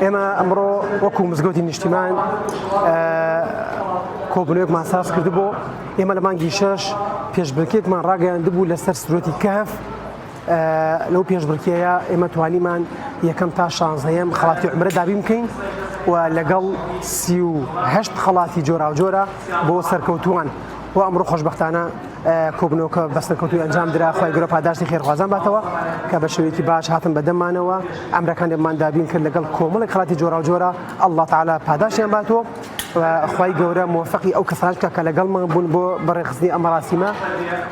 إما أمره وكو مزجوتي الاجتماع كوبنيك مع ساس كردبو إما لما نجيشش بيش بركيك من راجع عندبو لسر سروتي كهف لو بيش بركيا إما تواني من يكم تاشان زيهم خلاطي عمره دابي ممكن ولقل سيو هشت خلاطي جورا وجورا بو سركوتوان وأمر خوشبختانه كوبنوك بس كوتوي أنجام درا خوي جروب هداش خير خوازم باتوا كبشويتي باش هاتم بدم مانوا أمر كان من دابين كل لقل كومل خلاطي جورا وجورا الله تعالى هداش يوم باتوا وخوي جورا موفقي أو كسرج كلقل من بو برخصني أمر سيما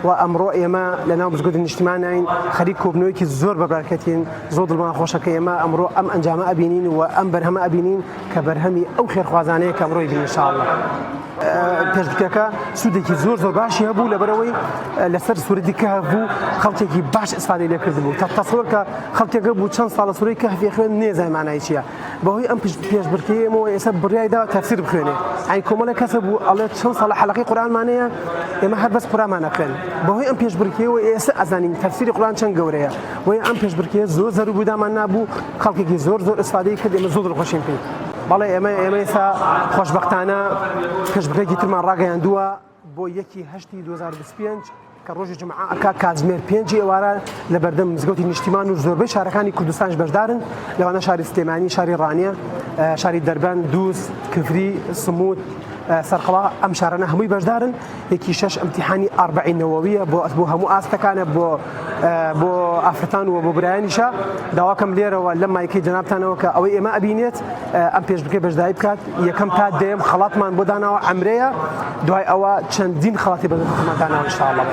وأمر إما لنا بزجود الاجتماعين خليك كوبنوك الزور ببركتين زود الماء خوشك إما أمر أم أنجام أبينين وأم برهم أبينين كبرهمي أو خير خوازانه كأمر يبين إن شاء الله پێشبکەکە سوودێکی زۆر باشی هەبوو لەبەرەوەی لەسەر سوورەتی کەهف خەڵکێکی باش ئیسفادەی لێ کردبوو تا تەسەوەر کە خەڵکێک بوو چەند ساڵە سوورەی کەهف خوێن نێزای مانای چییە بەهۆی ئەم پێشبرکەیەمەوە ئێستا بڕیایدا تەفسیر بخوێنێ ئەی کۆمەڵێک کەسە بوو ئەڵێ چەند ساڵە حەلەقەی قورئانمانەیە ئێمە هەر بەس قورئانمان نەخوێن بەهۆی ئەم پێشبرکەیەوە ئێستا ئەزانین تەفسیری قورئان چەند گەورەیە وەی ئەم پێشبرکەیە زۆر زەرور بوودامان نابوو خەڵکێکی زۆر ئیسفادەی کرد ئێمە زۆر دڵخۆشین پێی بەڵێ ئێمە ئێستا خۆشبەختانە پێشبرکەیەکی ترمان ڕاگەیاندووە بۆ 1/8/2025 کە ڕۆژی جمعە کاتژمێر 5 ئێوارە لە بەردەم مزگەوتی نیشتیمان و زۆربەی شارەکانی کوردستانش بەشدارن لەوانە شاری سلێمانی شاری ڕانیە شاری دەربەن دووس کفری سموود سەرقەڵا ئەم شارانە هەمووی بەشدارن یەکی 6 ئەمتیحانی ئاربعی نەوەویە بۆ هەموو ئاستەکانە بۆ ئافرەتان و بۆ برایانیشە داواکەم لێرەوە لەم مایکەی جەنابتانەوە کە ئەوەی ئێمە ئەبینێت ئەم پێشبرکەی بەشداری بکات یەکەم تا دێم خەڵاتمان بۆ داناوە عەمرەیە دوای ئەوە چەندین خەڵاتی بەدەستمان داناوە ئینشاءالله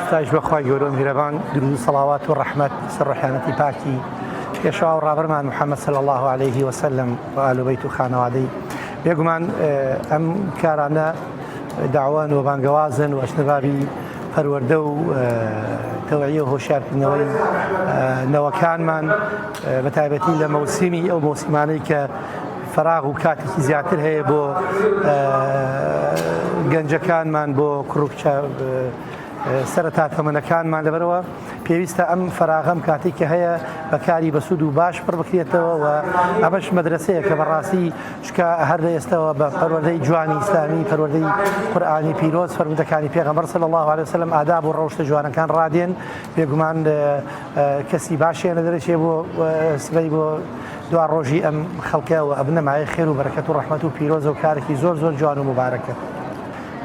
ستایش بەخوای گەورە میهرەبان درود و سەڵاوات و ڕەحمەت سەر ڕۆحانەتی پاکی پێشوا و ڕابەرمان محەممەد صلی الله عليه وسلم و ئال و بەیت و خانەوادەی بێگومان ئەم کارانە داوان و بانگەوازن و ئەشنەبابی پەروەردە و تەوعیە و هۆشیارکردنەوەی نەوەکانمان بە تایبەتی لە مەوسیمی ئەو مۆسیمانەی کە فراغ و کاتێکی زیاتر هەیە بۆ گەنجەکانمان بۆ کوڕکچە سەرەتا تەمەنەکانمان لەبەرەوە پێویستە ئەم فراغەم کاتێک کە هەیە بەکاری بەسوود و باش پڕ بکرێتەوە و ئەمەش مەدرسەیە کە بەڕاستی چکە هەر لە ئێستەوە بە پەروەردەی جوانی ئیسلامی پەروەردەی قورئانی پیرۆز فەرمودەکانی پێغەمبەر صلی الله عليه وسلم ئاداب و ڕەوشتە جوانەکان ڕادێن بێگومان کەسی باشیان لە دەرەچێ بۆ سبەی بۆ دوا ڕۆژی ئەم خەڵکە و ئەبنە مایە خێر و بەرەکەت و ڕەحمەت و پیرۆزە و کارێکی زۆر جوان و مبارەکە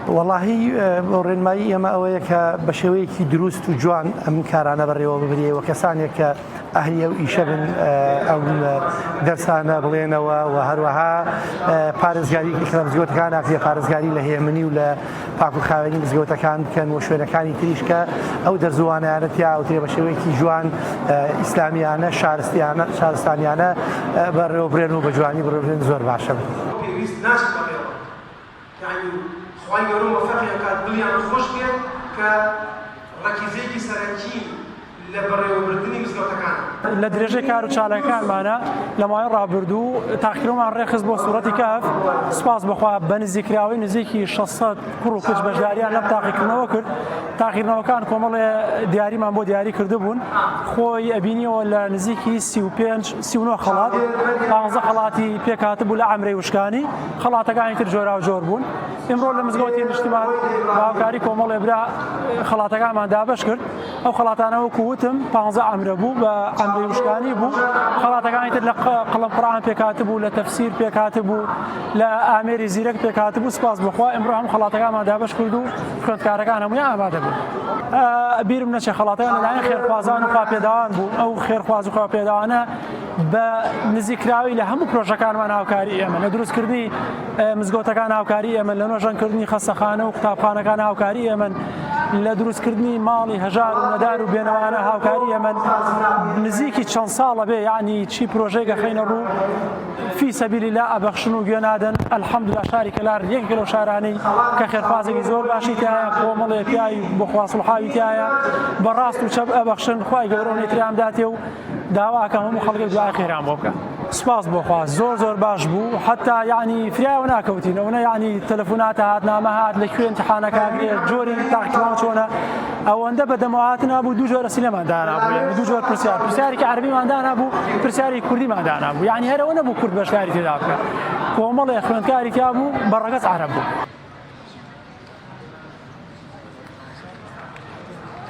واللهی بۆ ڕێنمایی ئێمە ئەوەیە کە بە شێوەیەکی دروست و جوان ئەم کارانە بەڕێوە ببرێەوە کەسانێک کە ئەهلیە و ئیشە بن ئەو دەرسانە بڵێنەوە و هەروەها پارێزگاری لە مزگەوتەکان ئاکرێ پارێزگاری لە هێمنی و لە پاک و خاوێنی مزگەوتەکان بکەن و شوێنەکانی تریش کە ئەو دەرزوانیانە تیاوتێ بە شێوەیەکی جوان ئیسلامیانە شارستانیانە بەڕێوەبرێن و بە جوانی بڕێن زۆر باشە بن. خوای گەورە موفقیان کات دڵیان خۆش بێت کە ڕەکیزەیەکی سەرەکی لە بەڕێوەبردننی مزگەوتەکان لە درێژەی کار و چالاکانمانە لە ماوەی ڕابردوو تاقیرۆمان ڕێخست بۆ سوورەتی کەهف سوپاس بەخوا بە نزیکراوی نزیکی 600 کوڕ و کچ بەشداریان لەم تاقیکردنەوە کرد تاقیکردنەوەکان کۆمەڵێ دیاریمان بۆ دیاری کردبوون خۆی ئەبینیەوە لە نزیکی 39 خەڵات 15 خەڵاتی پێکهاتبوو لە عەمرەی وشکانی خەڵاتەکانی تر جۆرا و جۆر بوون ئێمڕۆ لە مزگەوتی نیشتیمان باوکاری کۆمەڵێ برا خەڵاتەکانمان دابەش کرد ئەو خەڵاتانەوە کووتم 15 عەمرە بوو بە عەمرەی وشکانی بوو خەڵاتەکانی تر لە قەڵەم قورئان پێکهاتبوو لە تەفسیر پێکهاتبوو لە ئامێری زیرەک پێکهاتبوو سپاس بخوا ئێمڕۆ هەم خەڵاتەکانمان دابەش کرد و خوێندکارەکان هەموویان ئامادە بوون بیرم نەچێ خەڵاتەکان لەلایەن خێرخوازان و خواپێداوان بوون ئەو خێرخواز و خواپێداوانە بە نزیکراوی لە هەموو پرۆژەکانمان هاوکاری ئێمە لە دروستکردنی مزگەوتەکان هاوکاری ئێمە لە نۆژەنکردنی خەستەخانە و قوتابخانەکان هاوکاری ئێمەن لە دروستکردنی ماڵی هەژار و نەدار و بێنەوانە هاوکاری ئێمەن نزیکی چەند ساڵە بێ یعنی چی پرۆژەیەک گەخەینە ڕوو فی سەبیلی لا ئەبەخشن و گوێنادەن ئەلحەمدولیلا شاری کەلار یەکێکە لەو شارانەی کە خێرخوازێکی زۆر باشی تایە کۆمەڵێ پیاوی بۆ خواستڵحاوی تایە بەڕاست و چەپ ئەبەخشن خوای گەورە و نێتریان داتێ و داواکەم هەموو خەڵکی دوای خێران بۆ بکە. سپاس بۆخوا زۆر باش بوو حتا ینی فریاوە ناکەوتین ئەوە ینی تەلەفۆناتە هات نامە هات لەکوێ امتحانەکانێ جۆری تاقیکردنەوە چۆنە ئەوەندە بەدەمەوات نابوو دوو جۆرە سینەماندانا بوو دوو جۆر پرسیارێکی عەربیماندانا بوو پرسیاری کوردیماندانا بوو یعنی هەرەوە نەبوو کورد بەشداری تێدا بکات کۆمەڵێ خوێندکاری تیا بوو بەڕەگەز عەرەب بوو.